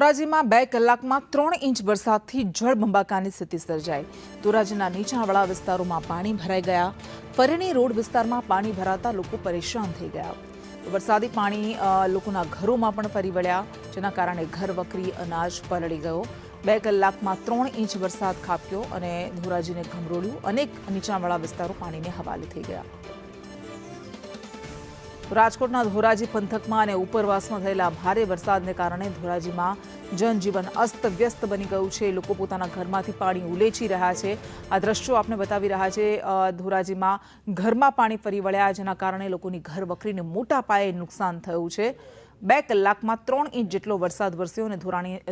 ધોરાજીમાં 2 કલાકમાં 3 ઇંચ વરસાદથી જળબંબાકારની સ્થિતિ સર્જાઈ। ધોરાજીના નીચાણવાળા વિસ્તારોમાં પાણી ભરાઈ ગયા। ફરેણી રોડ વિસ્તારમાં પાણી ભરાતા લોકો પરેશાન થઈ ગયા। વરસાદી પાણી લોકોના ઘરોમાં પણ ફરી વળ્યા, જેના કારણે ઘર વકરી અનાજ પલળી ગયો। 2 કલાકમાં 3 ઇંચ વરસાદ ખાબક્યો અને ધોરાજીને ગમરોળ્યું। અનેક નીચાણવાળા વિસ્તારો પાણીને હવાલે થઈ ગયા। રાજકોટના ધોરાજી પંથકમાં અને ઉપરવાસમાં થયેલા ભારે વરસાદને કારણે ધોરાજીમાં જનજીવન અસ્તવ્યસ્ત બની ગયું છે। લોકો પોતાના ઘરમાંથી પાણી ઉલેચી રહ્યા છે। આ દ્રશ્યો આપને બતાવી રહ્યા છે। ધોરાજીમાં ઘરમાં પાણી ફરી વળ્યા, જેના કારણે લોકોની ઘર વકરીને મોટા પાયે નુકસાન થયું છે। 2 કલાકમાં 3 ઇંચ જેટલો વરસાદ વરસ્યો અને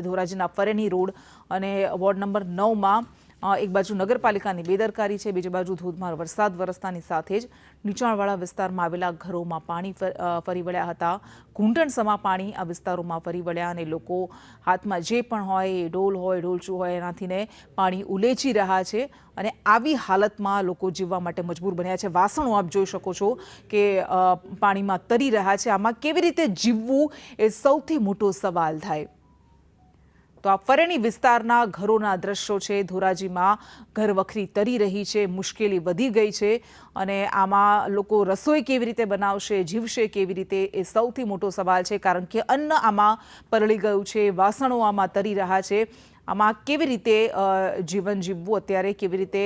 ધોરાજીના ફરેણી રોડ અને વોર્ડ નંબર 9માં એક બાજુ નગરપાલિકાની બેદરકારી છે, બીજી બાજુ ધોધમાર વરસાદ વરસતાની સાથે જ નીચાણવાળા વિસ્તારમાં આવેલા ઘરોમાં પાણી ફરી વળ્યા હતા। ઘૂંટણસમા પાણી આ વિસ્તારોમાં ફરી વળ્યા અને લોકો હાથમાં જે પણ હોય, એ ડોલ હોય, ડોલચું હોય, એનાથીને પાણી ઉલેચી રહ્યા છે અને આવી હાલતમાં લોકો જીવવા માટે મજબૂર બન્યા છે। વાસણો આપ જોઈ શકો છો કે પાણીમાં તરી રહ્યા છે। આમાં કેવી રીતે જીવવું એ સૌથી મોટો સવાલ થાય। તો આ ફરેણી વિસ્તારના ઘરોના દ્રશ્યો છે। ધોરાજીમાં ઘર વખરી તરી રહી છે, મુશ્કેલી વધી ગઈ છે અને આમાં લોકો રસોઈ કેવી રીતે બનાવશે, જીવશે કેવી રીતે, એ સૌથી મોટો સવાલ છે, કારણ કે અન્ન આમાં પલળી ગયું છે, વાસણો આમાં તરી રહ્યા છે। આમાં કેવી રીતે જીવન જીવવું, અત્યારે કેવી રીતે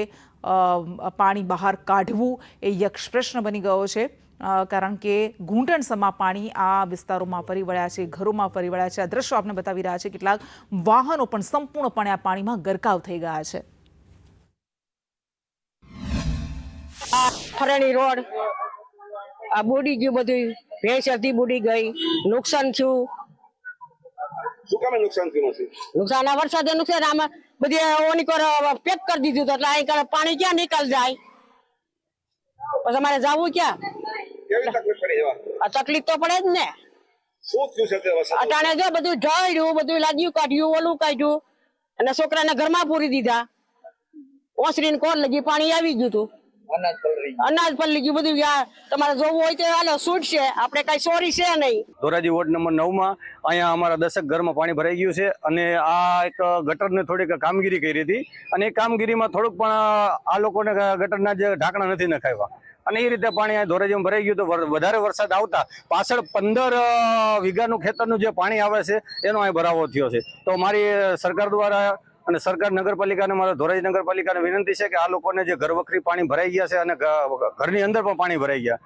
પાણી બહાર કાઢવું એ યક્ષ પ્રશ્ન બની ગયો છે, કારણ કે ઘૂંટણસમા પાણી આ વિસ્તારોમાં ફરી વળ્યા છે, ઘરોમાં ફરી વળ્યા છે। આ દ્રશ્યો આપણે બતાવી રહ્યા છે। કેટલાક વાહનો પણ સંપૂર્ણપણે આ પાણીમાં ગરકાવ થઈ ગયા છે। ફરેણી રોડ આ બુડી ગયું, બધું ભેંસ હતી બુડી ગઈ, નુકસાન થયું। શું કામે નુકસાન થયું છે? નુકસાન આ વરસાદે નુકસાન આમાં બધી ઓની કર પેક કરી દીધું તો એટલે અહીં પાણી ક્યાં નીકળ જાય, પછી અમારે જવું ક્યાં? કેવી તકલીફ પડી જવા? આ તકલીફ તો પડે જ ને। શું થયું છે તે વરસાદ? અટાણે જો બધું ઢળ્યું, બધું લાગ્યું, કાઢ્યું, ઓલું કાઢ્યું અને છોકરાને ઘરમાં પૂરી દીધા। ઓસરીને કોર લગી પાણી આવી ગયું હતું, અનાજ પલળી ગયું બધું। તમારે જોવું હોય તો હાલો છૂટશે, આપણે કઈ ચોરી છે નહીં। ધોરાજી વોર્ડ નંબર 9માં અહીંયા અમારા 10 ઘરમાં પાણી ભરાઈ ગયું છે અને આ એક ગટરને થોડીક કામગીરી કરી હતી અને એ કામગીરીમાં થોડુંક પણ આ લોકોને ગટરના જે ઢાંકણા નથી નખાવ્યા અને એ રીતે પાણી આ ધોરાજીમાં ભરાઈ ગયું। તો વધારે વરસાદ આવતા પાછળ 15 વીઘાનું ખેતરનું જે પાણી આવે છે એનો અહીં ભરાવો થયો છે। તો મારી સરકાર દ્વારા અને સરકાર નગરપાલિકાને, મારા ધોરાજી નગરપાલિકાને વિનંતી છે કે આ લોકોને જે ઘર વખરી પાણી ભરાઈ ગયા છે અને ઘરની અંદર પણ પાણી ભરાઈ ગયા,